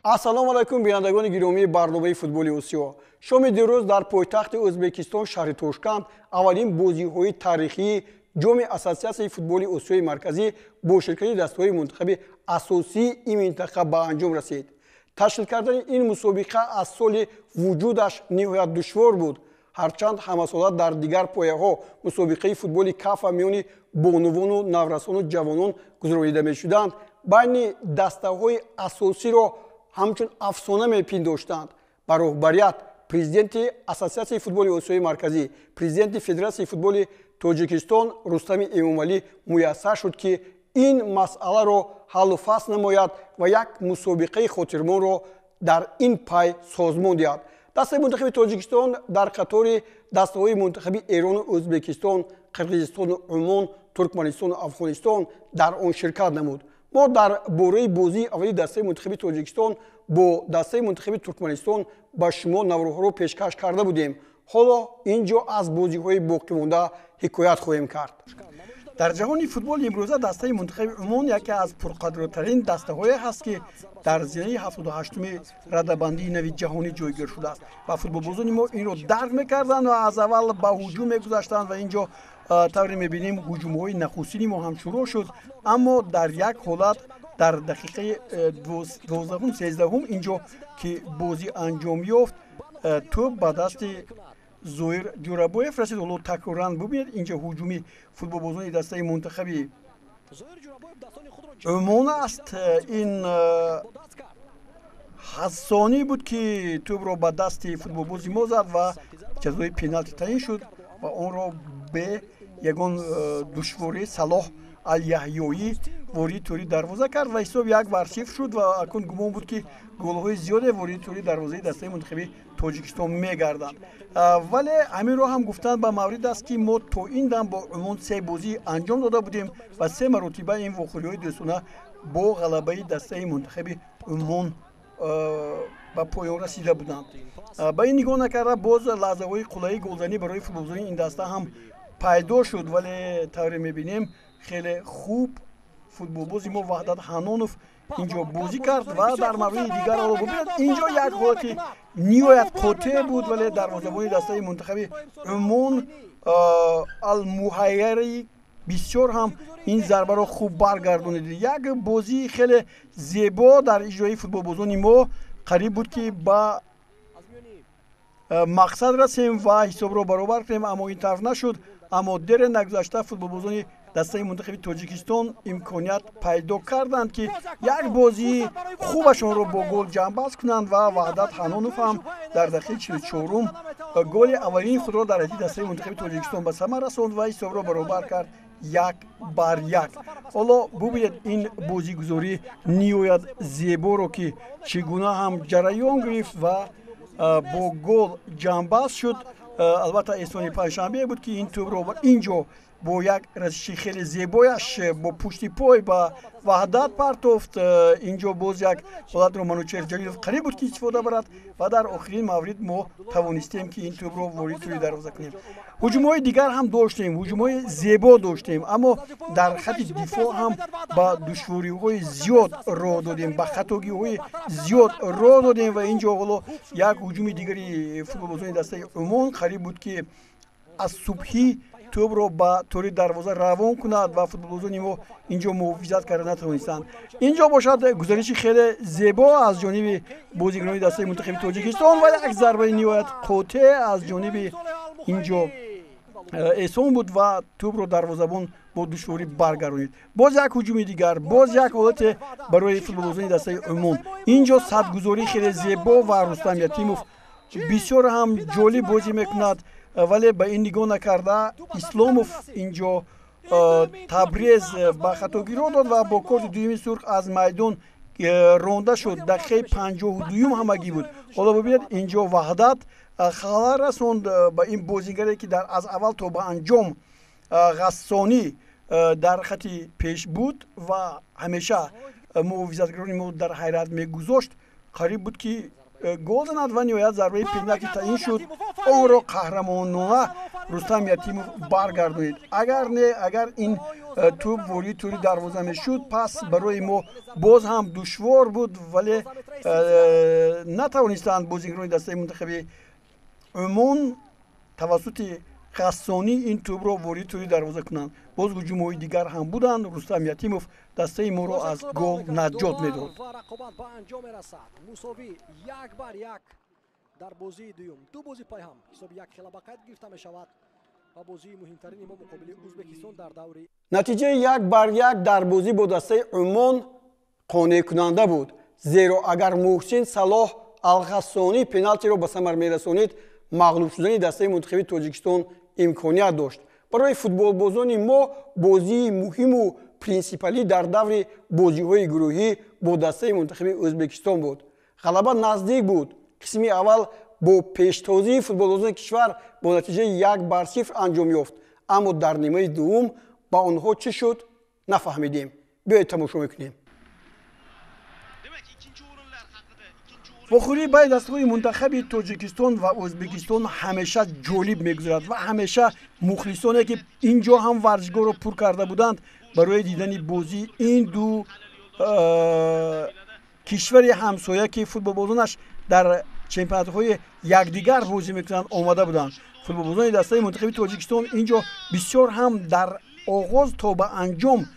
ассалому алайкум бинандагони гиромии барномаи футболи осиё. шоми дирӯз дар пойтахти Ӯзбекистон шаҳри Тошканд аввалин бозиҳои таърихии ҷоми Ассотсиатсияи футболи Осиёи марказӣ бо ширкати дастаҳои мунтахаби асосии ин минтақа ба анҷом расид. Ташкил кардани ин мусобиқа аз соли вуҷудаш ниҳоят душвор буд, ҳарчанд ҳамасола дар дигар пояҳо мусобиқаи футболи кафа миёни бонувону наврасону ҷавонон гузаронида мешуданд, байни дастаҳои асосиро ҳамчун афсона мепиндоштанд. Ба роҳбарият президенти Ассотсиатсияи футболи Осиёи марказӣ, президенти Федератсияи футболи Тоҷикистон Рустами Эмомалӣ муяссар шуд, ки ин масъаларо ҳаллу фасл намояд ва як мусобиқаи хотирмонро дар ин пай созмон диҳад. Дастаи мунтахаби Тоҷикистон дар қатори дастаҳои мунтахаби Эрону Ӯзбекистон, Қирғизистону Умон, Туркманистону Афғонистон дар он ширкат намуд. мо дар бораи бозии аввали дастаи мунтахаби Тоҷикистон бо дастаи мунтахаби Туркманистон ба шумо навроҳҳоро пешкаш карда будем. ҳоло ин ҷо аз бозиҳои боқимонда ҳикоят хоҳем кард. дар ҷаҳони футболи имрӯза дастаи мунтахаби Умон яке аз пурқадротарин дастаҳое ҳаст, ки дар зинаи 78-уми радабандии нави ҷаҳонӣ ҷойгир шудааст ва футболбозони мо инро дарк мекарданд ва аз аввал ба ҳуҷум мегузаштанд ва ин ҷо тавре мебинем ҳуҷумҳои нахустини мо ҳам шурӯъ шуд, аммо дар як ҳолат дар дақиқаи 12-13 ин ҷо ки бозӣ анҷом ёфт, тӯб ба дасти Зоир Ҷурабоев расид. ҳоло такроран бубинед инҷо ҳуҷуми футболбозони дастаи мунтахаби Умон аст. ин ҳассонӣ буд, ки тӯбро ба дасти футболбози мо зад ва ҷазои пеналти таъин шуд ва онро бе ягон душворӣ Салоҳ Аль-Яҳёӣ вориди тӯри дарвоза кард ва ҳисоб 1-0 шуд ва акун гумон буд, ки голҳои зиёде вориди тӯри дарвозаи дастаи мунтахаби Тоҷикистон мегарданд. Вале ҳаминро ҳам гуфтанд ба маврид аст, ки мо то ин дам бо Умон 3 бозӣ анҷом дода будем ва 3 маротиба ин вохӯриҳои дӯстона бо ғалабаи дастаи мунтахаби Умон ба поён расида буданд. Ба ин нигоҳ накарда боз лаҳзаҳои қулаи голзанӣ барои футболбозони ин даста ҳам пайдо шуд, вале тавре мебинем хеле хуб футболбози мо Ваҳдат Ҳанонов инҷо бозӣ кард ва дар мавриди дигар ҳоло бубинед инҷо як ҳолати ниҳоят қотеъ буд, вале дарвозабони дастаи мунтахаби Умон Алмуҳайяри бисёр ҳам ин зарбаро хуб баргардонид. Як бозии хеле зебо дар иҷрои футболбозони мо қариб буд, ки ба мақсад расем ва ҳисобро баробар кунем, аммо ин тавр нашуд. Аммо дере нагузашта футболбозони дастаи мунтахаби Тоҷикистон имконият пайдо карданд, ки як бозии хубашонро бо гол ҷамъбаст кунанд ва Ваҳдат Ҳанонов ҳам дар дақиқаи 44-ум голи аввалини худро дар ҳайати дастаи мунтахаби Тоҷикистон ба самар расонд ва ҳисобро баробар кард 1-1. ҳоло бубинед ин бозигузорӣ ниҳоят зеборо, ки чӣ гуна ҳам ҷараён гирифт ва бо гол ҷамъбаст шуд. албатта эстони панҷшанбе буд, ки ин тӯбро ин ҷо бо як разиши хеле зебояш бо пушти пой ба Ваҳдат партофт. ин ҷо боз як ҳолатро Манучер Ҷалилов қариб буд, ки истифода барад ва дар охирин маврид мо тавонистем, ки ин тӯбро вориди тӯри дарвоза кунем. ҳуҷумҳои дигар ҳам доштем, ҳуҷумҳои зебо доштем, аммо дар хати дифоъ ҳам ба душвориҳои зиёд роҳ додем, ба хатогиҳои зиёд роҳ додем ва ин ҷо ҳоло як ҳуҷуми дигари футболбозони дастаи Умон қариб буд, ки аз субҳӣ тӯбро ба тӯри дарвоза равон кунад ва футболбозони мо инҷо муҳофизат карда натавонистанд. Инҷо бошад гузариши хеле зебо аз ҷониби бозигарони дастаи мунтахаби Тоҷикистон ва як зарбаи ниҳоят қотеъ аз ҷониби инҷо эсон буд ва тӯбро дарвозабон бо душворӣ баргаронид. Боз як ҳуҷуми дигар, боз як ҳолате барои футболбозони дастаи Умон. Инҷо садгузории хеле зебо ва Рустам Ятимов бисёр ҳам ҷолиб бозӣ мекунад, вале ба ин нигоҳ накарда Исломов инҷо Табрез ба хатогиро дод ва бо корти дуюми сурх аз майдон ронда шуд. Дақиқаи 52 ҳамагӣ буд. ҳоло бубинед инҷо Ваҳдат халал расонд ба ин бозигаре, ки дар аз аввал то ба анҷом ғассонӣ дар хати пеш буд ва ҳамеша муҳофизатгарони мо дар ҳайрат мегузошт. қариб буд, ки гол занад ва ниҳоят зарбаи пеналти таъин шуд. онро қаҳрамонона Рустам Ятимов баргардонид. Агар ин توپ وارد توری دروازه میشد. پس برای ما باز هم دشوار بود ولی نتوانستند بازیکنان دسته منتخب عمان توسط غسانی این توپ رو وارد توری دروازه کنند. باز هجوم‌های دیگر هم بودند. رستم یتیموف دسته ما رو از گل نجات میداد. در بازی دوم دو بازی پای هم حساب یک خیلی باقی گرفته می شود و بازی مهمترین ما مقابل ازبکستان در دور نتیجه 1-1 در بازی با دسته عمان قانع کننده بود، زیرا اگر محسن صلاح الغسانی پنالتی را به ثمر میرسانید مغلوب شدن دسته منتخب تاجیکستان امکانیت داشت. برای فوتبال بازان ما بازی مهم و پرینسیپالی در دور بازی‌های گروهی با دسته منتخب ازبکستان بود. غلبه نزدیک بود. قسمی اول با پیشتازی فوتبالبازان کشور با نتیجه 1-0 انجام یافت، اما در نیمه دوم با آنها چه شد نفهمیدیم. بیایید تماشا میکنیم. فخوری بین دسته‌های منتخب تاجیکستان و ازبکستان همیشه جالب میگذرد و همیشه مخلصانی که اینجا هم ورزشگاه را پر کرده بودند برای دیدن بازی این دو کشور همسایه که فوتبالبازانش در چمپیونات‌های یکدیگر بازی میکنند آمده بودند. فوتبالبازان دسته منتخب تاجیکستان اینجا بسیار هم در آغاز تا به انجام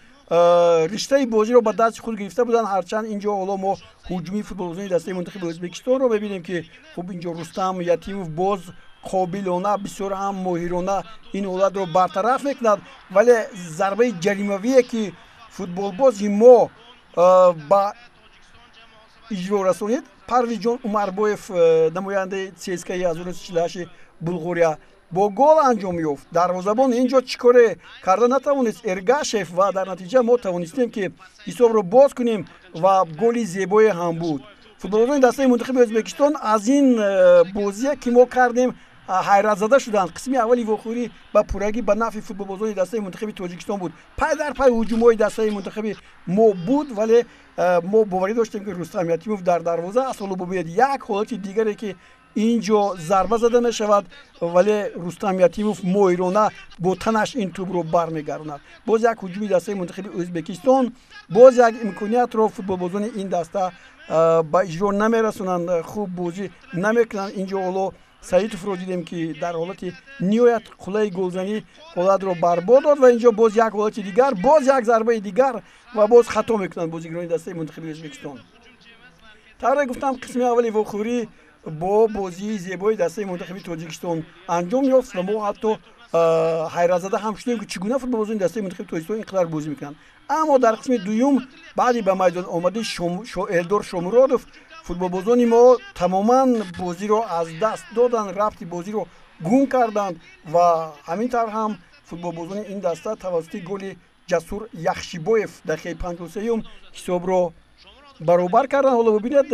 رشته بازی رو به دست خود گرفته بودند. هرچند اینجا حالا ما هجومی فوتبالبازان دسته منتخب ازبکستان رو ببینیم که خب اینجا رستم یتیموف باز قابلانه بسیار هم ماهرانه این حالت رو برطرف میکند، ولی ضربه جریمه‌ای که فوتبالباز ما با اجرا رسونید پرویز عمرباєв نماینده CSKA 1948 بلغاریا با گل انجام یافت. دروازه‌بان اینجا چیکار کرده نتوانست ارگاشف و در نتیجه ما توانستیم که حساب رو باز کنیم و گلی زیبایی هم بود. فوتبالبازان دسته منتخب ازبکستان از این بازی که ما کردیم حیرت زده شدند. قسمی اولی واخوری با پورگی به نفع فوتبالبازان دسته منتخب تاجیکستان بود. پای در پای هجوم‌های دسته منتخب ما بود، ولی ما باوری داشتیم که رستم یتیموف در دروازه اصلا باید یک حالت دیگری که اینجا ضربه زده می شود ولی رستم یتیموف ماهرانه با تنش این توپ رو برمیگرداند. باز یک هجومی دسته منتخب ازبکستان، باز یک امکانیت رو فوتبالبازان این دسته با اجرا نمیرسونند، خوب بازی نمیکنند. اینجا حالا سعیدوف رو دیدیم که در حالت نهایت قلعه گلزنی حالت رو برباد داد و اینجا باز یک حالت دیگر، باز یک ضربه دیگر و باز خطا میکنند بازیکنان دسته منتخب ازبکستان. طبعا گفتم قسم اولی واخوری با بازی زیبای دسته منتخب تاجیکستان انجام یافت و ما حتی حیرت زده هم شدیم که چگونه فوتبالبازان دسته منتخب تاجیکستان اینقدر بازی میکنند. اما در قسم دوم بعدی به میدان آمده الدار شامرادوف فوتبالبازان ما تماما بازی رو از دست دادن، ربط بازی رو گم کردند و همینطور هم فوتبالبازان این دسته توسط گل جسور یخشیبایف دقیقه 53 حساب رو برابر کردن. حالا ببینید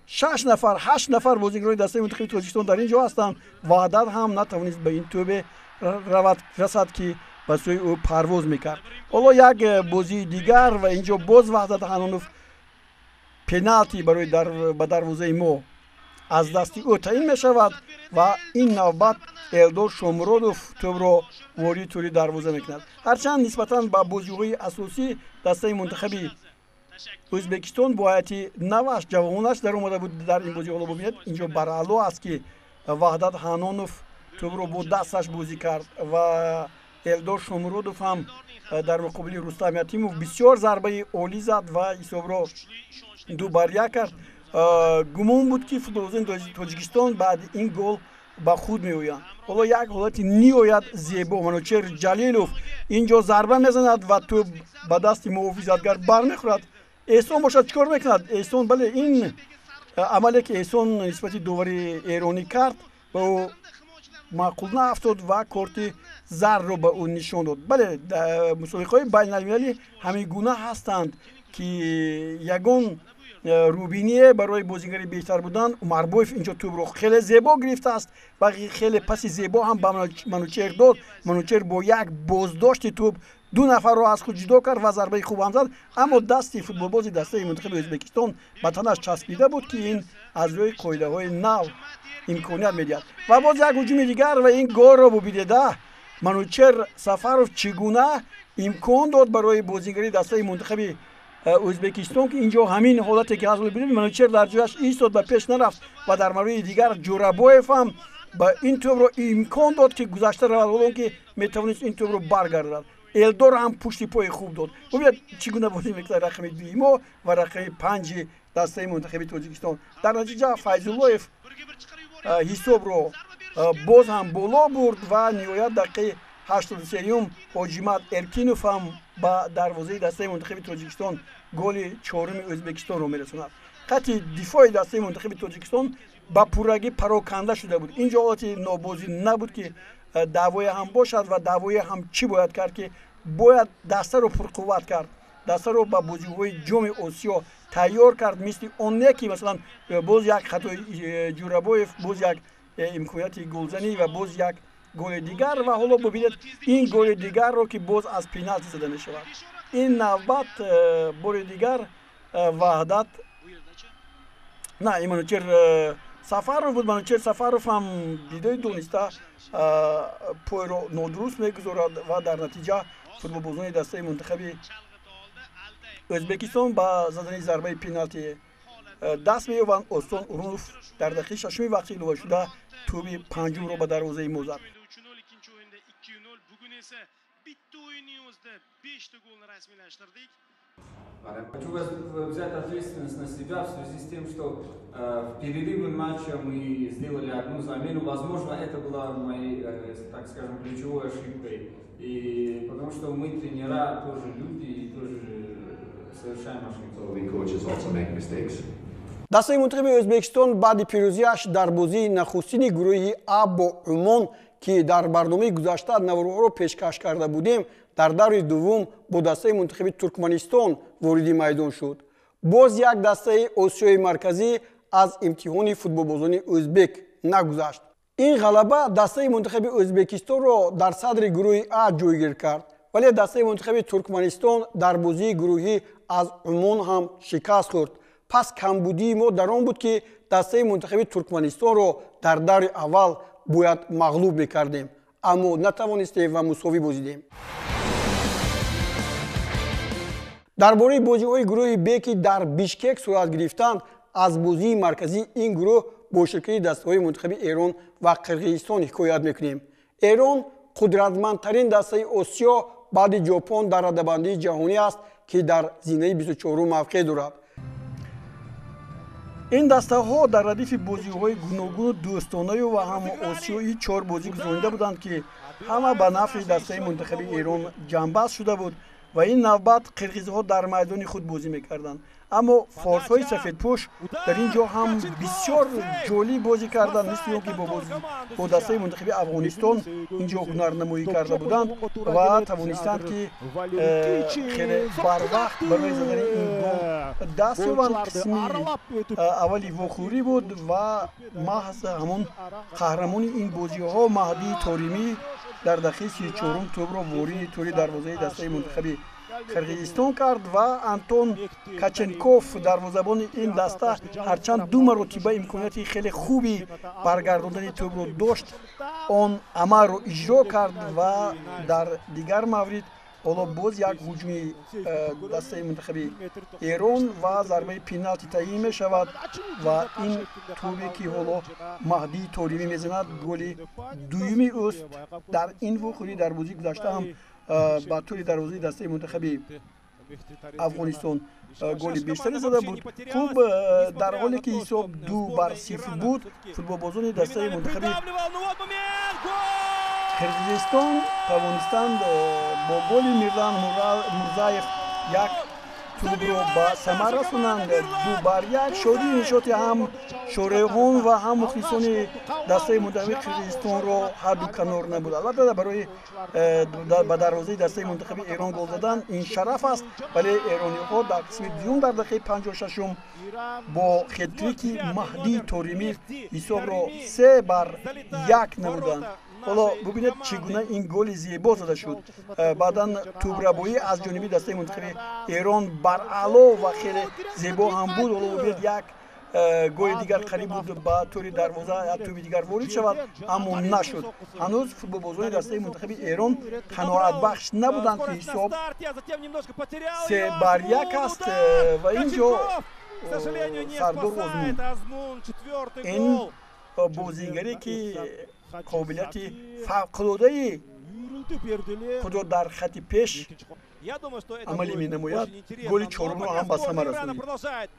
6 نفر 8 نفر بازیکنان دسته منتخب تاجیکستان در اینجا هستند و عدد هم نتوانست به این توپ رسد که به سوی او پرواز میکرد. حالا یک بازی دیگر و اینجا باز وحدت حنانوف پنالتی برای به دروازه ما از دست او تعیین می شود و این نوبت الدار شامرادوف توپ را وارد توری دروازه میکند. هرچند نسبتاً به بازی‌های اساسی دسته منتخب ازبکستان با هیئت نوش جوانش در اومده بود در این بازی. حالا ببینید اینجا برعلا است که وحدت حنانوف توپ را با دستش بازی کرد و الدار شامرادوف هم در مقابل رستم یتیموف بسیار ضربه عالی زد و حساب را 2-1 کرد. گمان بود که فوتبالبازان تاجیکستان بعد این گل با خود میآیند. حالا یک حالت نهایت زیبا منوچهر جلیلوف اینجا ضربه میزند و توپ به دست محافظتگر برمیخورد. احسان باشد چیکار میکند احسان؟ بله این عملی که احسان نسبت داوری ایرانی کرد به او معقول نافتاد و کارت زرد رو به او نشان داد. بله مسابقه‌های بین‌المللی همین گونه هستند که یگان روبینیه برای بازیگری بهتر بودن. عمرباєв اینجا توپ رو خیلی زیبا گرفته است و خیلی پس زیبا هم به منوچهر داد. منوچهر با یک بازداشت توپ دو نفر رو از خود جدا کرد و ضربه خوب هم زد، اما دستی فوتبالباز دسته منتخب ازبکستان به تنش چسبیده بود که این از روی قاعده‌های نو امکانیت میدهد. و باز یک هجوم دیگر و این گل رو ببینید манучер Сафаров чӣ гуна имкон дод барои бозигари дастаи мунтахаби Ӯзбекистон ки инҷо ҳамин ҳолате ки ҳазл бинед манучер дар ҷояш истод ба пеш нарафт ва дар мавриди дигар Ҷурабоев ҳам ба ин тӯбро имкон дод ки гузашта равад ҳоло ки метавонист ин тӯбро баргардад. Элдор ҳам пушти пои хуб дод. Бубинед чӣ гуна бозӣ мекард рақами 2 ва рақами 5 дастаи мунтахаби Тоҷикистон. Дар натиҷа Файзуллоев ҳисобро боз ҳам боло бурд ва ниҳоят дақиқаи 83 Ҳоҷимат Эркинов ҳам ба дарвозаи дастаи мунтахаби Тоҷикистон голи чоруми Ӯзбекистонро мерасонад. Хатти дифои дастаи мунтахаби Тоҷикистон ба пуррагӣ пароканда шуда буд. Инҷо ҳолати нобозӣ набуд ки даъвое ҳам бошад ва даъвое ҳам чӣ бояд кард ки бояд дастаро пурқувват кард, дастаро ба бозиҳои ҷоми Осиё тайёр кард, мисли он не ки масалан боз як хатои Ҷурабоев, боз як имконияти голзанӣ ва боз як голи дигар ва ҳоло бубинед ин голи дигарро ки боз аз пеналти зада мешавад. Ин навбат бори дигар ваҳдат на ин манучер Сафаров буд. Манучер Сафаров ҳам бидои дониста пойро нодуруст мегузорад ва дар натиҷа футболбозони дастаи мунтахаби Ӯзбекистон ба задани зарбаи пеналти даст меёбанд. Остон Урунов дар дақиқаи 6 вақти илова шуда тӯби панҷумро ба дарвозаи мо зад. Хочу взять ответственность на себя в связи с тем, что в перерыве матча мы сделали одну замену. Возможно, это была моей, так скажем, ключевой ошибкой. И потому что мы тренера тоже люди и тоже совершаем ошибки. Дастаи мунтахаби Ӯзбекистон баъди пирӯзиаш дар бозии нахустини гурӯҳи А бо Умон ки дар барномаи гузашта навруҳоро пешкаш карда будем, дар даври дуввум бо дастаи мунтахаби Туркманистон вориди майдон шуд. Боз як дастаи Осиёи марказӣ аз имтиҳони футболбозони ӯзбек нагузашт. Ин ғалаба дастаи мунтахаби Ӯзбекистонро дар садри гурӯҳи А ҷойгир кард, вале дастаи мунтахаби Туркманистон дар бозии гурӯҳӣ аз Умон ҳам шикаст хӯрд. Пас камбудии мо дар он буд ки дастаи мунтахаби Туркманистонро дар даври аввал бояд мағлуб мекардем, аммо натавонистем ва мусовӣ бозидем. дар бораи бозиҳои гурӯҳи Б ки дар Бишкек сурат гирифтанд, аз бозии марказии ин гурӯҳ бо ширкати дастаҳои мунтахаби Эрон ва Қирғизистон ҳикоят мекунем. Эрон қудратмандтарин дастаи Осиё баъди Ҷопон дар раддабандии ҷаҳонӣ аст ки дар зинаи 24 мавқеъ дорад. ин дастаҳо дар радифи бозиҳои гуногуну дӯстонаю ва ҳам осиёи 4 бозӣ гузаронида буданд ки ҳама ба нафъи дастаи мунтахаби Эрон ҷамъбаст шуда буд ва ин навбат қирғизҳо дар майдони худ бозӣ мекарданд. Аммо форсҳои сафедпӯш дар ин ҷо ҳам бисёр ҷолиб бозӣ карданд, мисли он ки бо дастаи мунтахаби Афғонистон ин ҷо ҳунарнамоӣ карда буданд ва тавонистанд ки хеле барвақт барои задани ин гол даст ёбанд. қисми аввали вохӯрӣ буд ва маҳз ҳамон қаҳрамони ин бозиҳо Маҳдии Торимӣ дар дақиқаи 34 тӯбро вориди тӯри дарвозаи дастаи мунтахаби Қирғизистон кард ва Антон Каченков дарвозабони ин даста ҳарчанд 2 маротиба имконияти хеле хуби баргардондани тӯбро дошт, он амалро иҷро кард ва дар дигар маврид ҳоло боз як ҳуҷуми дастаи мунтахаби Эрон ва зарбаи пеналти таъйин мешавад ва ин тӯбе ки ҳоло Маҳдии Торимӣ мезанад голи дуюми ӯст дар ин вохӯрӣ дар бозии гузашта ҳам ба тӯри дарвозаи дастаи мунтахаби Афғонистон голи бештаре зада буд. Хуб дар ҳоле ки ҳисоб 2-0 буд, футболбозони дастаи мунтахаби Қирғизистон тавонистанд бо голи Мирлан Мурзаев як тӯбро ба самар расонанд. 2-1 шодии нишоти ҳам шорӯҳон ва ҳам мухлисони дастаи мунтахаби Қирғизистонро ҳадду канор набуд. Албатта барои ба дарвозаи дастаи мунтахаби Эрон гол задан ин шараф аст, вале эрониҳо дар қисми дуюм дар дақиқаи 56 бо хетрики Маҳдии Торимӣ ҳисобро 3-1 намуданд. ҳоло бубинед чӣ гуна ин голи зебо зада шуд. Баъдан тӯбрабоӣ аз ҷониби дастаи мунтахаби Эрон баръало ва хеле зебо ҳам буд. ҳоло бубинед як گل دیگر قریب بود با توری دروازه توپ دیگر وارد شود اما نشد. هنوز فوتبالبازان دسته منتخب ایران قناعت بخش نبودند که حساب 3-1 است و اینجا سردار آزمون این بازیگری که قابلیت فوق‌العاده خود در خط پیش عملی می نماید. گل چهارم را هم به ثمر رساند.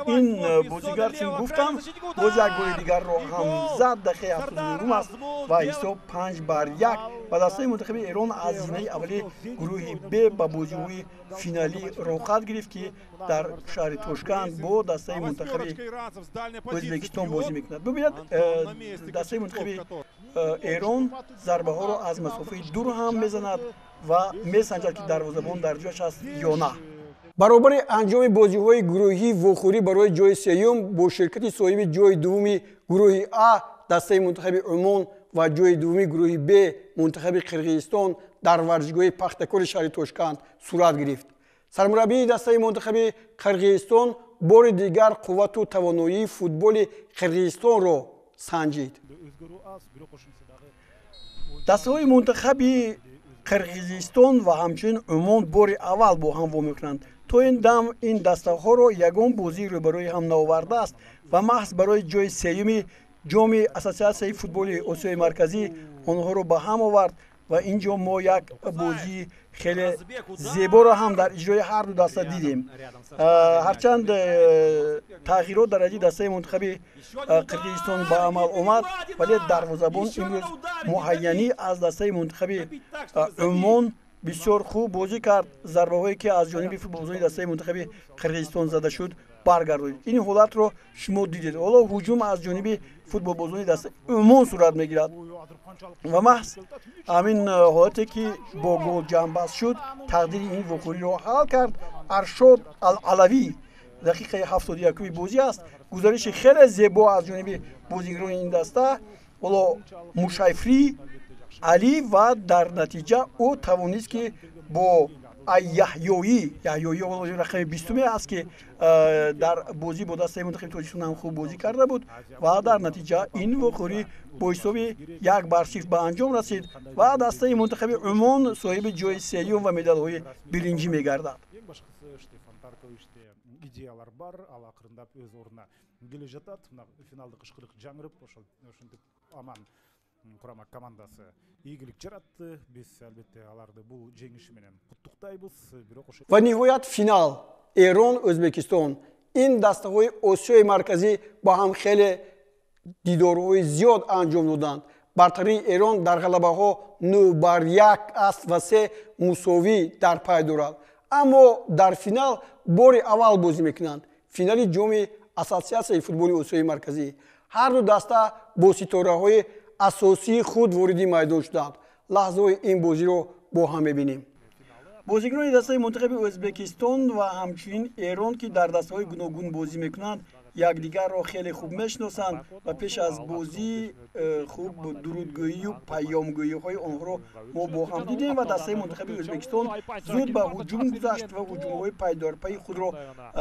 این بازیگر که گفتم باز یک گل دیگر را هم زد. دقیقه 79 است و حساب 5-1 و دسته منتخب ایران از زینه اولی گروه ب با بازی‌های فینالی رخصت گرفت که در شهر توشکند با دسته منتخب ازبکستان بازی میکند. ببینید دسته منتخب ایران ضربه ها را از مسافه دور هم میزند و میسنجد که دروازه‌بان در جایش است یا نه. برابر انجام بازی‌های گروهی وخوری برای جای سوم با شرکت صاحب جای دومی گروه آ دسته منتخب عمان و جای دومی گروه ب منتخب قرقیزستان در ورزشگاه پختکور شهر توشکند صورت گرفت. سرمربی دسته منتخب قرقیزستان بار دیگر قوت و توانایی فوتبال قرقیزستان را سنجید. دسته‌های منتخب قرقیزستان و همچنین عمان بار اول با هم وا می‌کنند. تا این دم این دسته‌ها را یگان بازی روبروی هم نآورده است و محض برای جای سوم جام اساسیاسیون فوتبال آسیای مرکزی آنها را به هم آورد و اینجا ما یک بازی خیلی زیبا را هم در اجرای هر دو دسته دیدیم. هرچند تغییرات درجه دسته منتخب قرقیزستان به عمل آمد ولی دروازه‌بان امروز معینی از دسته منتخب عمان بسیار خوب بازی کرد. ضربه هایی که از جانب فوتبالبازان دسته منتخب قرقیزستان زده شد برگردید. این حالت رو شما دیدید. حالا هجوم از جانب فوتبالبازان دسته عمان صورت میگیرد و محض همین حالتی که با گل جنبست شد تقدیر این وخوری رو حل کرد. ارشاد العلوی دقیقه 71 بازی است. گزارش خیلی زیبا از جانب بازیگران این دسته. حالا مشایفری علی و در نتیجه او توانست که با یحیایی رقم 20 است که در بازی با دسته منتخب تاجیکستان هم خوب بازی کرده بود و در نتیجه این وخوری با حساب 1-0 به انجام رسید و دسته منتخب عمان صاحب جای سوم و مدال های برنجی میگردد. идеялар бар, ал акырындап өз орнуна келе жатат. Мына финалдык ышкырык жаңырып, ошол ушинтип аман курама командасы ийгилик жаратты. Биз албетте аларды бул жеңиши менен куттуктайбыз. Бирок ошо و نهایت فینال ایران ازبکستان. این دسته‌های آسیای مرکزی با هم خیلی دیدارهای زیاد انجام دادند. برتری ایران در غلبه‌ها 9-1 است و 3 مساوی در پی دارد. اما در فینال بار اول بازی میکنند. فینال جام اساسیاسیون فوتبال آسیای مرکزی. هر دو دسته با ستاره‌های اساسی خود وارد میدان شدند. لحظه این بازی رو با هم ببینیم. بازیگران دسته منتخب ازبکستان و همچنین ایران که در دسته‌های گوناگون بازی میکنند یکدیگر را خیلی خوب میشناسند و پیش از بازی خوب درودگویی و پیامگویی های آنها را ما با هم دیدیم و دسته منتخب ازبکستان زود به هجوم گذشت و هجوم های پایدارپای خود را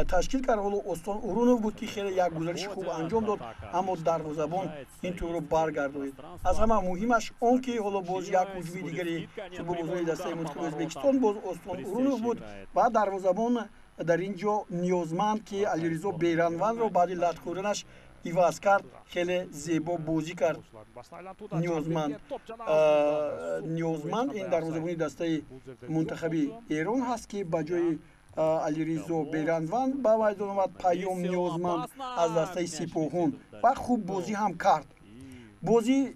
تشکیل کرد. حالا استان اورونوف بود که خیلی یک گزارش خوب انجام داد اما دروازه‌بان این تور رو برگرداند. از همه مهمش آن که حالا باز یک هجوم دیگری فوتبالبازان دسته منتخب ازبکستان باز استان اورونوف بود و دروازه‌بان در اینجا نیازمند که علیرضا بیرانوند را بعد لط خوردنش عوض کرد خیلی زیبا بازی کرد. نیازمند این دروازه‌بان دسته منتخب ایران هست که به جای علیرضا بیرانوند به میدان آمد. پیام نیازمند از دسته سپاهان و خوب بازی هم کرد. بازی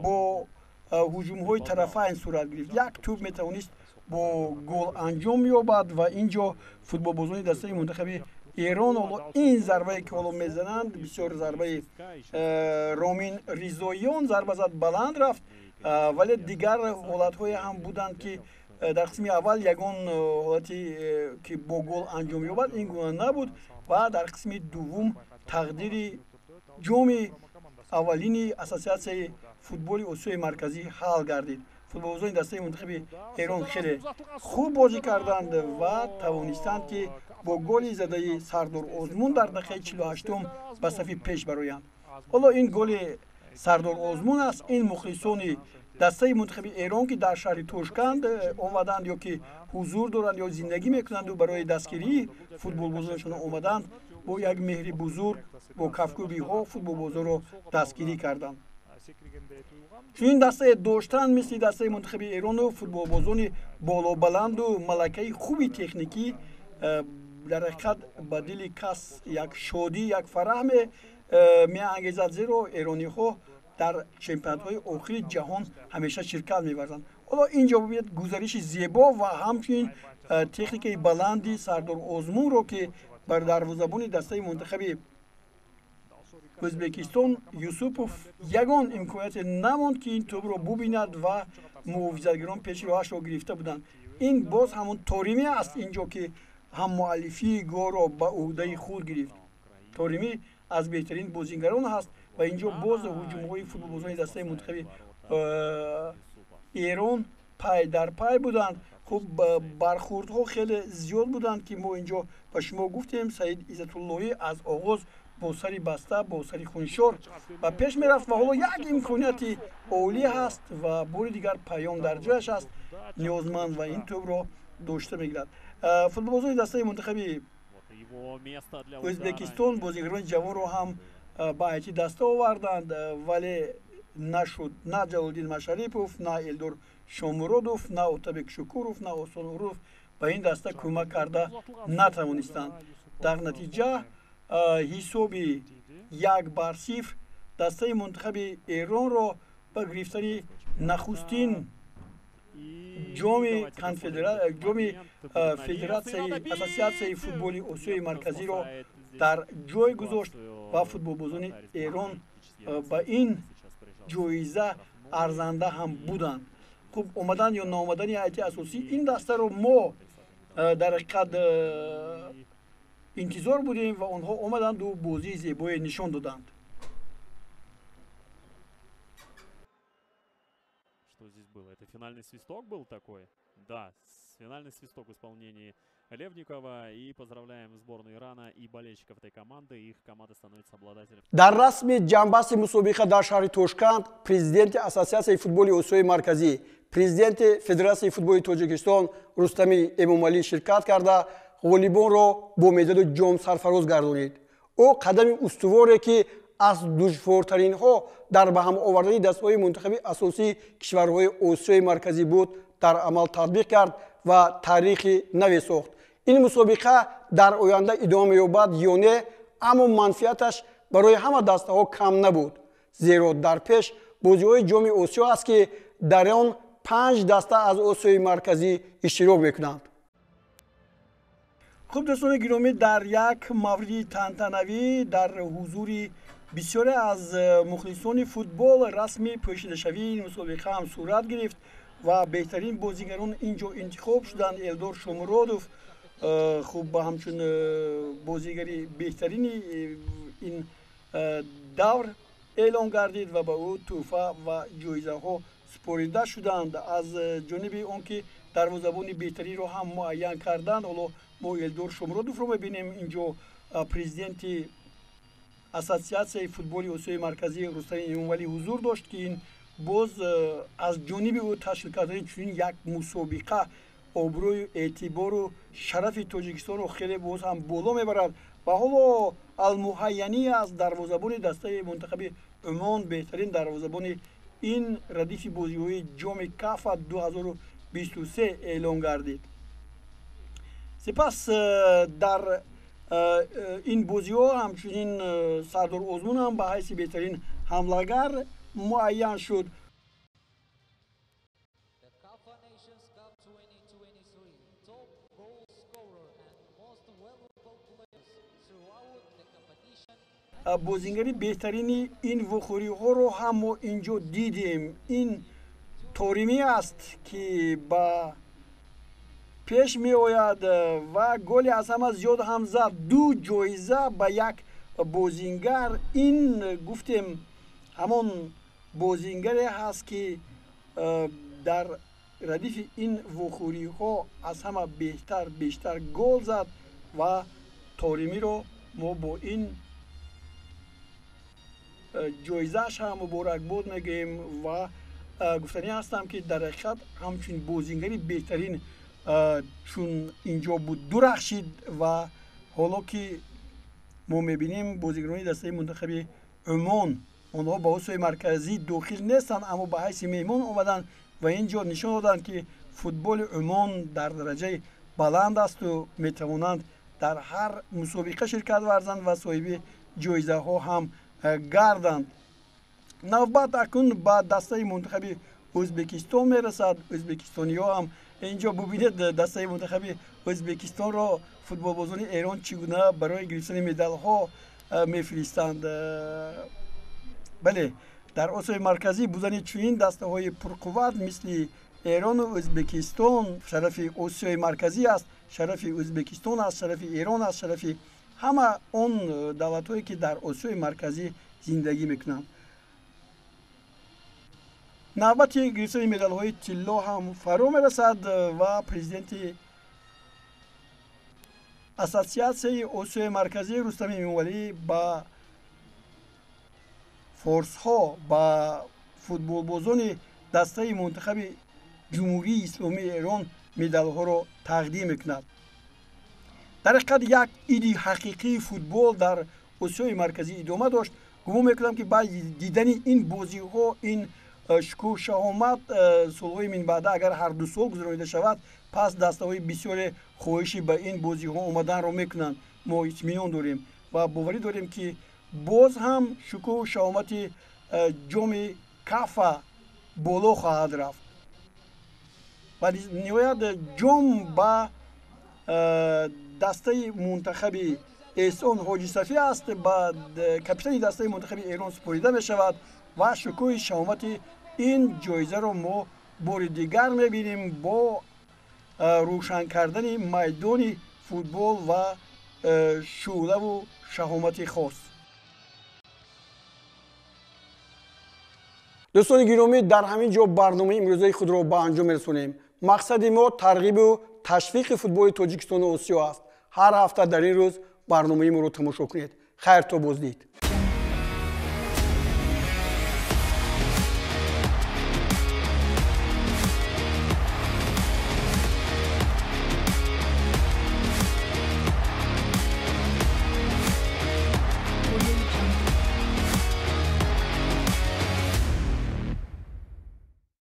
با هجوم‌های طرفین صورت گرفت. یک توپ میتوانست با گل انجام یابد و اینجا فوتبالبازان دسته منتخب ایران این ضربه که حالا میزنند بسیار ضربه رامین ریزاییان ضربه زد بلند رفت ولی دیگر حالت‌های هم بودند که در قسم اول یگان حالتی که با گل انجام یابد این گونه نبود و در قسم دوم تقدیر جام اولین اساسیاسیون فوتبال آسیای مرکزی حل گردید. فوتبالبازان دسته منتخب ایران خیلی خوب بازی کردند و توانستند که бо голи задаи Сардор Озмун дар дақиқаи 48 ба сафи пеш бароянд. ҳоло ин голи Сардор Озмун аст. ин мухлисони дастаи мунтахаби Эрон ки дар шаҳри Тошканд омаданд ё ки ҳузур доранд ё зиндагӣ мекунанду барои дастгирии футболбозонашон омаданд, бо як меҳри бузург бо кафкӯбиҳо футболбозонро дастгирӣ карданд. чунин дастае доштан мисли дастаи мунтахаби Эрону футболбозони болобаланду малакаи хуби техникӣ дар ҳақиқат ба дили кас як шодӣ, як фараҳ меангезад, зеро эрониҳо дар чемпионатҳои охири ҷаҳон ҳамеша ширкат меварзанд. ҳоло инҷо бубинед гузариши зебо ва ҳамчунин техникаи баланди Сардор Озмунро ки бар дарвозабони дастаи мунтахаби Ӯзбекистон Юсупов ягон имконияте намонд ки ин тӯбро бубинад ва муҳофизатгирон пеши роҳашро гирифта буданд. ин боз ҳамон Торимӣ аст инҷо ки ҳам муаллифии голро ба уҳдаи худ гирифт. Торимӣ аз беҳтарин бозингарон ҳаст ва инҷо боз ҳуҷумҳои футболбозони дастаи мунтахаби Эрон пай дар пай буданд. хуб бархӯрдҳо хеле зиёд буданд ки мо инҷо ба шумо гуфтем. Саид Иззатуллоҳӣ аз оғоз бо сари баста, бо сари хуншор ба пеш мерафт ва ҳоло як имконияти олӣ ҳаст ва бори дигар паём дар ҷояш аст. Ниёзманд ва ин тӯбро дошта мегирад. футболбозони дастаи мунтахаби Ӯзбекистон бозигарони ҷавонро ҳам ба айти даста оварданд, вале нашуд на Ҷалолиддин Машарипов, на Элдор Шомуродов, на Отабек Шукуров, на Осон Уруф ба ин даста кӯмак карда натавонистанд. дар натиҷа ҳисоби 1-0 дастаи мунтахаби Эронро ба гирифтани нахустин ҷоми Ассотсиатсияи футболи Осиёи Марказиро дар ҷой гузошт ва футболбозони Эрон ба ин ҷоиза арзанда ҳам буданд. хуб омадан ё наомадани ҳайати асосӣ ин дастаро мо дар ҳақиқат интизор будем ва онҳо омаданду бозии зебое нишон доданд. Что здесь было? Это финальный свисток был такой? Да, финальный свисток в исполнении Левникова. И поздравляем сборную Ирана и болельщиков этой команды. Их команда становится обладателем. Дар расми ҷанбасти мусобиқа дар шаҳри Тошканд президенти Ассотсиатсияи футболи Осиёи Марказӣ, президенти Федератсияи футболи Тоҷикистон Рустами Эмомалӣ ширкат карда ғолибонро бо медаду ҷом сарфароз гардонид. ӯ қадами устуворе ки аз душвортаринҳо дар ба ҳам овардани дастҳои мунтахаби асосии кишварҳои Осиёи Марказӣ буд, дар амал татбиқ кард ва таърихи наве сохт. ин мусобиқа дар оянда идома меёбад ё не, аммо манфиаташ барои ҳама дастаҳо кам набуд, зеро дар пеш бозиҳои ҷоми Осиё аст ки дар он 5 даста аз Осиёи Марказӣ иштирок мекунанд. хуб дӯстони гиромӣ, дар як мавриди тантанавӣ дар ҳузури бисёре аз мухлисони футбол расми пӯшидашавии ин мусобиқа ҳам сурат гирифт ва беҳтарин бозигарон инҷо интихоб шуданд. Элдор Шомуродов хуб ба ҳамчун бозигари беҳтарини ин давр эълон гардид ва ба ӯ тӯҳфа ва ҷоизаҳо спорида шуданд. аз ҷониби он ки дарвозабони беҳтариро ҳам муайян карданд, ҳоло мо Элдор Шомуродовро мебинем. инҷо президенти Ассотсиатсияи футболи Осиёи Марказӣ Рустами Эмомалӣ ҳузур дошт ки ин боз аз ҷониби ӯ ташкил кардани чунин як мусобиқа обрӯю эътибору шарафи Тоҷикистонро хеле боз ҳам боло мебарад ва ҳоло Алмуҳайянӣ аз дарвозабони дастаи мунтахаби Умон беҳтарин дарвозабони ин радифи бозиҳои ҷоми Кафа 2023 эълон гардид. сипас дар ин бозиҳо ҳамчунин Сардор Озмун ҳам ба ҳайси беҳтарин ҳамлагар муайян шуд. бозингари беҳтарини ин вухӯриҳоро ҳам мо инҷо дидем. ин Торимӣ аст ки ба пеш меояд ва голи аз ҳама зиёд ҳам зад. 2 ҷоиза ба як бозингар. ин гуфтем ҳамон бозингаре ҳаст ки дар радифи ин вухӯриҳо аз ҳама бештар гол зад و طارمی رو ما با این جایزه‌اش هم مبارک باد میگیم و گفتنی هستم که در حقیقت همچین بازیگری بهترین چون اینجا بود درخشید و حالا که ما میبینیم بازیگرانی دسته منتخب عمان آنها با حوزه مرکزی داخل نیستن اما به حیث میمون اومدن و اینجا نشان دادن که فوتبال عمان در درجه بلند است و میتوانند در هر مسابقه شرکت ورزند و صاحب جایزه ها هم گردند. نوبت اکنون با دسته منتخب ازبکستان میرسد. ازبکستانی ها هم اینجا ببینید دسته منتخب ازبکستان را فوتبال بازان ایران چگونه برای گرفتن مدال ها میفرستند. بله در آسیای مرکزی بودن چنین دسته های پرقوت مثل ایران و ازبکستان شرف آسیای مرکزی است، شرف ازبکستان است، شرف ایران است، شرف همه اون دولت هایی که در آسیای مرکزی زندگی میکنند. نوبت گرفتن مدال های طلا هم فرا میرسد و پرزیدنت اساسیاسیون آسیای مرکزی رستم امیرولی با فورس ها با فوتبال بازان دسته منتخب جمهوری اسلامی ایران مدال ها را تقدیم میکند. در حقیقت یک ایده حقیقی فوتبال در آسیای مرکزی ادامه داشت. گمان میکنم که بعد دیدن این بازی ها این شکوه شهامت سالهای من بعد اگر هر دو سال گذرانیده شود پس دسته های بسیار خواهشی به این بازی ها اومدن را میکنند. ما اطمینان داریم و باوری داریم که باز هم شکوه شهامت جام کافا بالا خواهد رفت و نهایت جام با دسته منتخب احسان حاجی صفی است با کاپیتان دسته منتخب ایران سپریده می شود و شکوه شهامت این جایزه را ما بار دیگر میبینیم با روشن کردن میدان فوتبال و شعله و شهامت خاص. دوستان گرامی در همین جا برنامه امروزی خود را به انجام میرسونیم. مقصد ما ترغیب و تشویق فوتبال تاجیکستان و آسیا است. هر هفته در این روز برنامه ما را تماشا کنید. خیر تا بازدید.